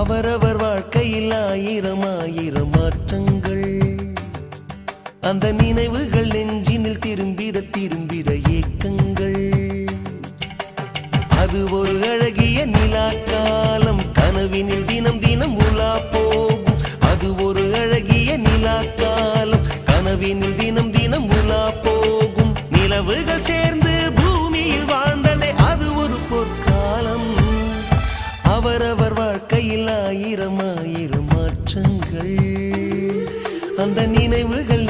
அவரவர் வாழ்க்கையில் ஆயிரம் ஆயிரம் மாற்றங்கள், அந்த நினைவுகள் நெஞ்சினில் திரும்பிட திரும்பிட ஏக்கங்கள். அது ஒரு அழகிய நிலா காலம், கனவினில் தினம் தினம் உலா போகும். அது ஒரு அழகிய நிலா காலம், கனவினில் தினம் தினம் உலா போகும். நிலவுகள் சேர்ந்து பூமியில் வாழ்ந்ததே அது ஒரு பொற்காலம். அவரவர் வாழ்க்கையில் ஆயிரம் ஆயிரம் மாற்றங்கள், அந்த நினைவுகள்